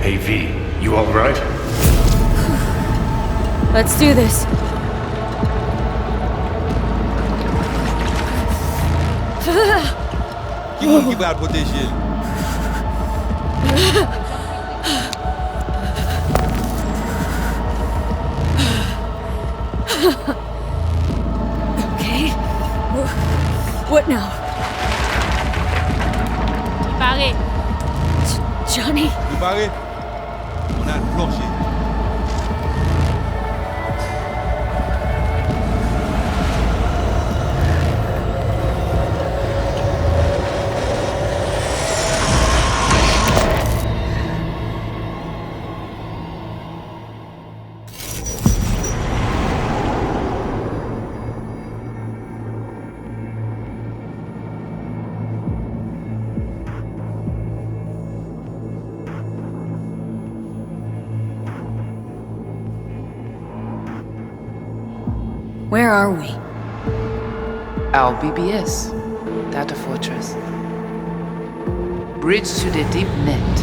Hey V, you alright? Let's do this. Give out what this is. Okay. What now? Barré. Johnny? You barré? On a le plancher. Where are we? Our BBS, Data Fortress. Bridge to the deep net.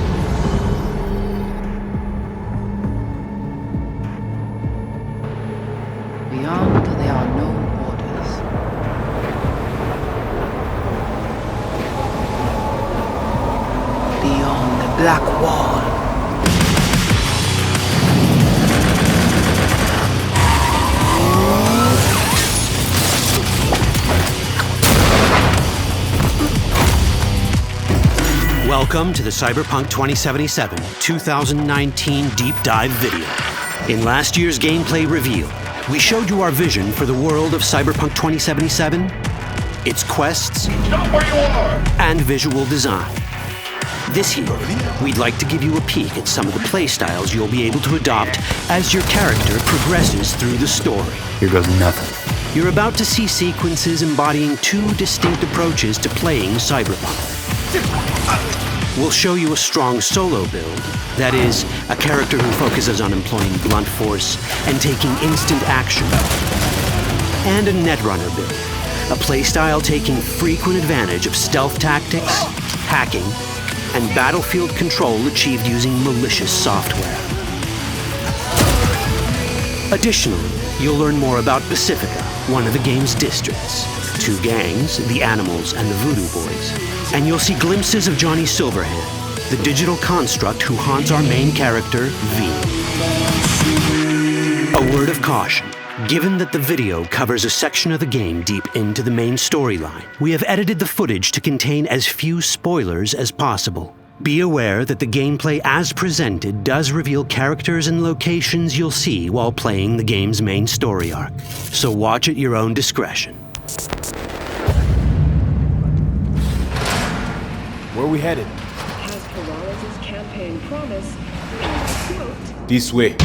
Beyond, there are no borders. Beyond the black wall. Welcome to the Cyberpunk 2077 2019 Deep Dive video. In last year's gameplay reveal, we showed you our vision for the world of Cyberpunk 2077, its quests, and visual design. This year, we'd like to give you a peek at some of the playstyles you'll be able to adopt as your character progresses through the story. Here goes nothing. You're about to see sequences embodying two distinct approaches to playing Cyberpunk. We'll show you a strong solo build, that is, a character who focuses on employing blunt force and taking instant action, and a netrunner build, a playstyle taking frequent advantage of stealth tactics, hacking, and battlefield control achieved using malicious software. Additionally, you'll learn more about Pacifica, one of the game's districts, two gangs, the Animals and the Voodoo Boys, and you'll see glimpses of Johnny Silverhand, the digital construct who haunts our main character, V. A word of caution. Given that the video covers a section of the game deep into the main storyline, we have edited the footage to contain as few spoilers as possible. Be aware that the gameplay as presented does reveal characters and locations you'll see while playing the game's main story arc, so watch at your own discretion. Where are we headed? As Perales' campaign promise, quote, This way.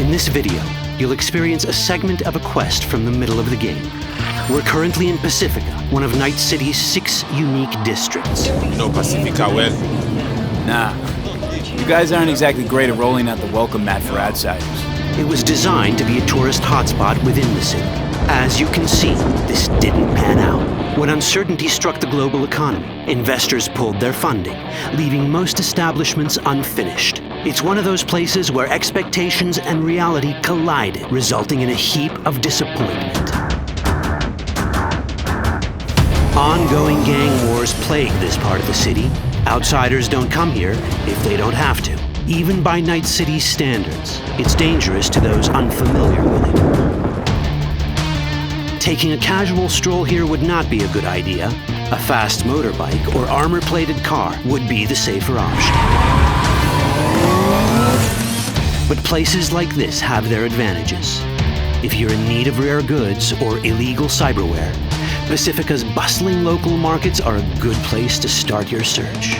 In this video, you'll experience a segment of a quest from the middle of the game. We're currently in Pacifica, one of Night City's 6 unique districts. You know Pacifica well. Nah. You guys aren't exactly great at rolling out the welcome mat for outsiders. It was designed to be a tourist hotspot within the city. As you can see, this didn't pan out. When uncertainty struck the global economy, investors pulled their funding, leaving most establishments unfinished. It's one of those places where expectations and reality collided, resulting in a heap of disappointment. Ongoing gang wars plague this part of the city. Outsiders don't come here if they don't have to. Even by Night City's standards, it's dangerous to those unfamiliar with it. Taking a casual stroll here would not be a good idea. A fast motorbike or armor-plated car would be the safer option. But places like this have their advantages. If you're in need of rare goods or illegal cyberware, Pacifica's bustling local markets are a good place to start your search.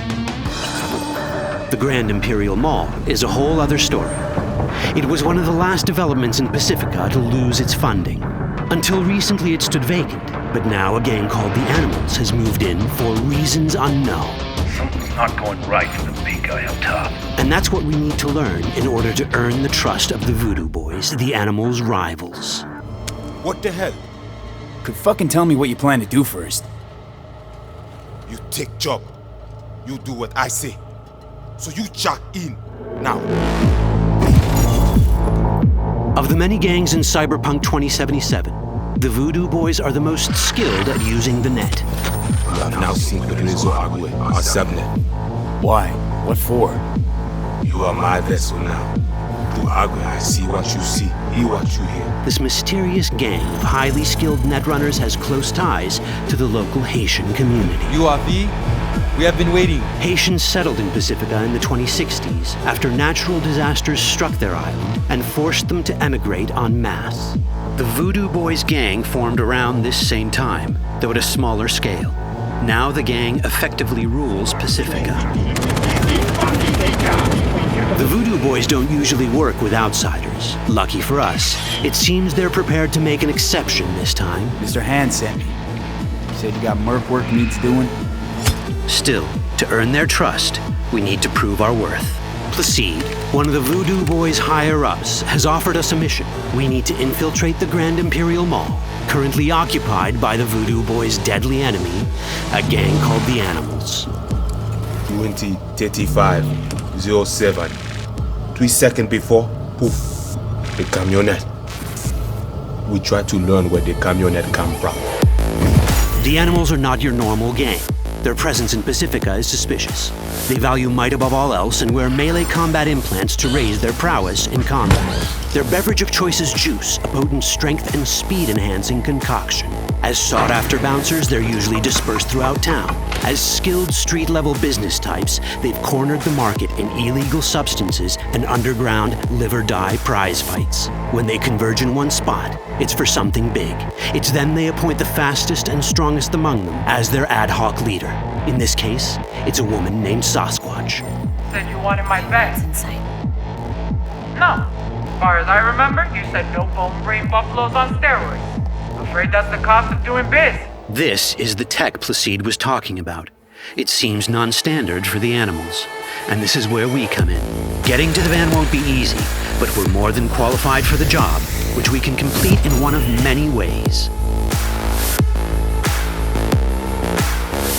The Grand Imperial Mall is a whole other story. It was one of the last developments in Pacifica to lose its funding. Until recently it stood vacant, but now a gang called the Animals has moved in for reasons unknown. Something's not going right for the big guy up top. And that's what we need to learn in order to earn the trust of the Voodoo Boys, the Animals' rivals. What the hell? Could fucking tell me what you plan to do first. You take job. You do what I say. So you check in now. Of the many gangs in Cyberpunk 2077, the Voodoo Boys are the most skilled at using the net. You have now seen the Rezo Agwe, our subnet. Why? What for? You are my vessel now. Through Agwe, I see what you see, hear what you hear. This mysterious gang of highly skilled netrunners has close ties to the local Haitian community. URV, we have been waiting. Haitians settled in Pacifica in the 2060s after natural disasters struck their island and forced them to emigrate en masse. The Voodoo Boys gang formed around this same time, though at a smaller scale. Now the gang effectively rules Pacifica. The Voodoo Boys don't usually work with outsiders. Lucky for us, it seems they're prepared to make an exception this time. Mr. Hand sent me. He said you got merc work needs doing. Still, to earn their trust, we need to prove our worth. Placide, one of the Voodoo Boys' higher-ups, has offered us a mission. We need to infiltrate the Grand Imperial Mall, currently occupied by the Voodoo Boys' deadly enemy, a gang called the Animals. 2035-07. 3 seconds before, poof, the camionette. We try to learn where the camionette come from. The Animals are not your normal gang. Their presence in Pacifica is suspicious. They value might above all else and wear melee combat implants to raise their prowess in combat. Their beverage of choice is juice, a potent strength and speed-enhancing concoction. As sought-after bouncers, they're usually dispersed throughout town. As skilled street-level business types, they've cornered the market in illegal substances and underground live-or-die prize fights. When they converge in one spot, it's for something big. It's then they appoint the fastest and strongest among them as their ad hoc leader. In this case, it's a woman named Sasquatch. Said you wanted my bed. Inside. No. As far as I remember, you said no bone brain buffaloes on steroids. Afraid that's the cost of doing biz. This is the tech Placide was talking about. It seems non-standard for the Animals. And this is where we come in. Getting to the van won't be easy, but we're more than qualified for the job, which we can complete in one of many ways.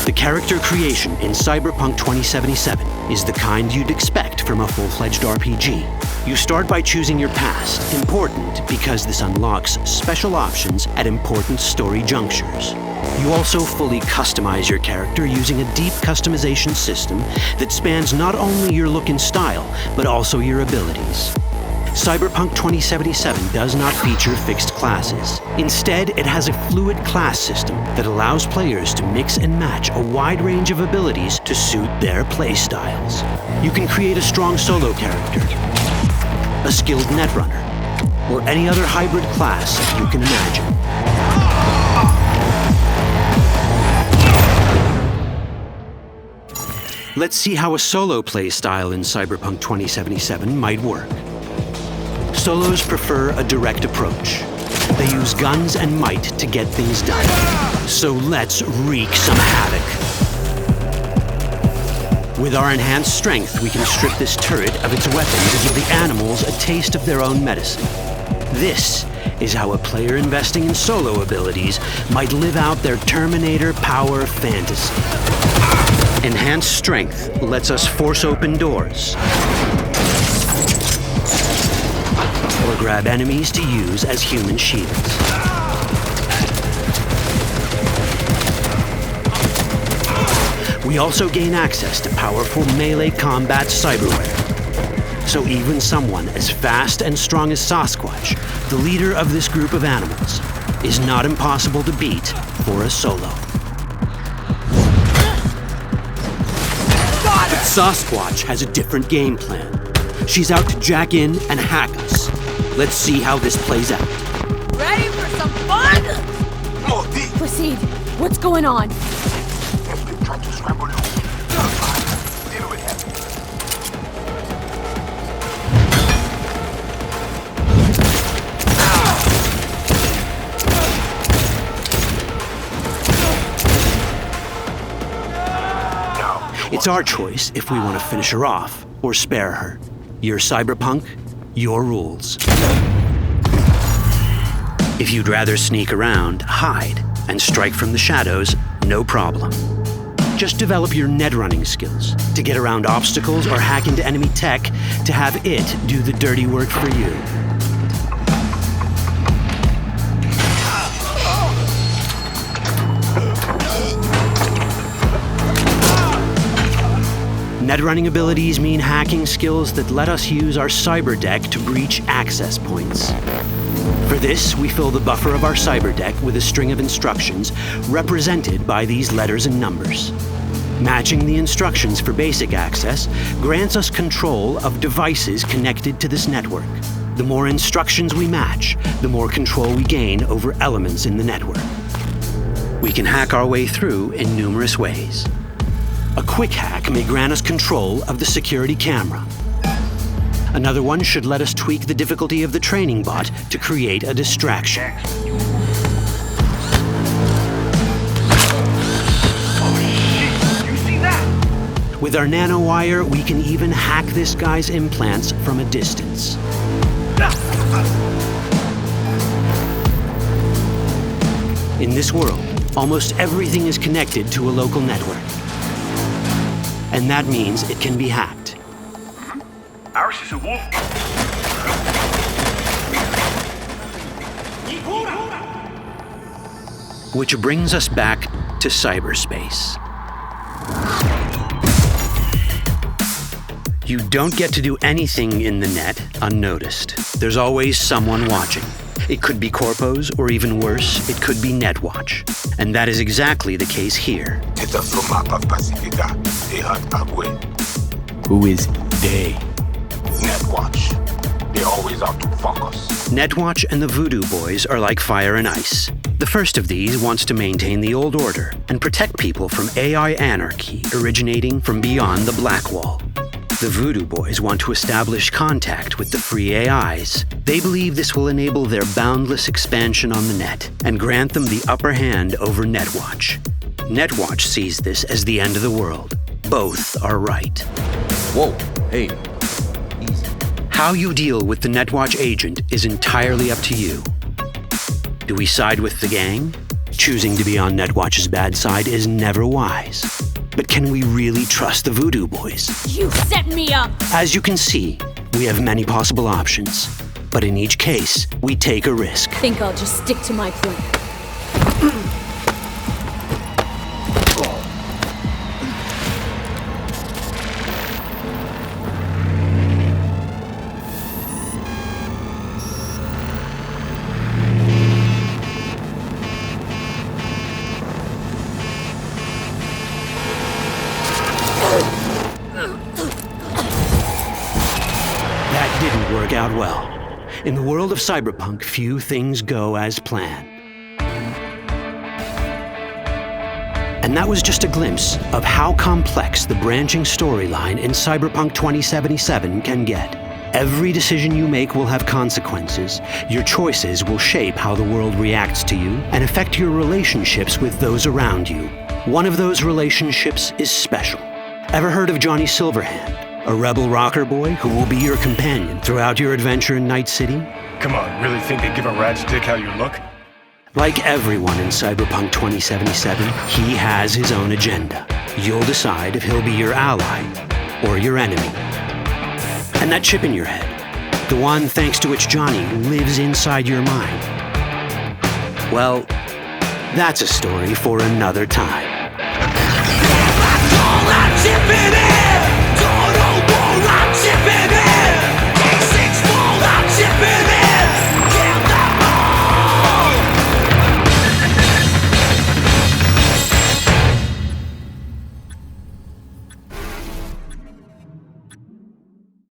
The character creation in Cyberpunk 2077 is the kind you'd expect from a full-fledged RPG. You start by choosing your past, important because this unlocks special options at important story junctures. You also fully customize your character using a deep customization system that spans not only your look and style, but also your abilities. Cyberpunk 2077 does not feature fixed classes. Instead, it has a fluid class system that allows players to mix and match a wide range of abilities to suit their playstyles. You can create a strong solo character, a skilled netrunner, or any other hybrid class you can imagine. Let's see how a solo playstyle in Cyberpunk 2077 might work. Solos prefer a direct approach. They use guns and might to get things done. So let's wreak some havoc. With our enhanced strength, we can strip this turret of its weapons and give the Animals a taste of their own medicine. This is how a player investing in solo abilities might live out their Terminator power fantasy. Enhanced strength lets us force open doors, or grab enemies to use as human shields. We also gain access to powerful melee combat cyberware. So even someone as fast and strong as Sasquatch, the leader of this group of animals, is not impossible to beat for a solo. But Sasquatch has a different game plan. She's out to jack in and hack us. Let's see how this plays out. Ready for some fun? Proceed. What's going on? It's our choice if we want to finish her off or spare her. Your Cyberpunk, your rules. If you'd rather sneak around, hide, and strike from the shadows, no problem. Just develop your net running skills to get around obstacles or hack into enemy tech to have it do the dirty work for you. Net running abilities mean hacking skills that let us use our cyber deck to breach access points. For this, we fill the buffer of our cyber deck with a string of instructions represented by these letters and numbers. Matching the instructions for basic access grants us control of devices connected to this network. The more instructions we match, the more control we gain over elements in the network. We can hack our way through in numerous ways. A quick hack may grant us control of the security camera. Another one should let us tweak the difficulty of the training bot to create a distraction. With our nanowire, we can even hack this guy's implants from a distance. In this world, almost everything is connected to a local network. And that means it can be hacked. Ours is a wolf. Which brings us back to cyberspace. You don't get to do anything in the net unnoticed. There's always someone watching. It could be corpos, or even worse, it could be Netwatch. And that is exactly the case here. It's a from map of Pacifica. They hunt Agwe. Who is they? Netwatch. They always out to focus. Netwatch and the Voodoo Boys are like fire and ice. The first of these wants to maintain the old order and protect people from AI anarchy originating from beyond the Black Wall. The Voodoo Boys want to establish contact with the free AIs. They believe this will enable their boundless expansion on the net and grant them the upper hand over Netwatch. Netwatch sees this as the end of the world. Both are right. Whoa, hey, easy. How you deal with the Netwatch agent is entirely up to you. Do we side with the gang? Choosing to be on Netwatch's bad side is never wise. But can we really trust the Voodoo Boys? You set me up! As you can see, we have many possible options. But in each case, we take a risk. Think I'll just stick to my plan. Out well. In the world of Cyberpunk, few things go as planned. And that was just a glimpse of how complex the branching storyline in Cyberpunk 2077 can get. Every decision you make will have consequences. Your choices will shape how the world reacts to you and affect your relationships with those around you. One of those relationships is special. Ever heard of Johnny Silverhand? A rebel rocker boy who will be your companion throughout your adventure in Night City? Come on, really think they give a rat's dick how you look? Like everyone in Cyberpunk 2077, he has his own agenda. You'll decide if he'll be your ally or your enemy. And that chip in your head, the one thanks to which Johnny lives inside your mind, well, that's a story for another time.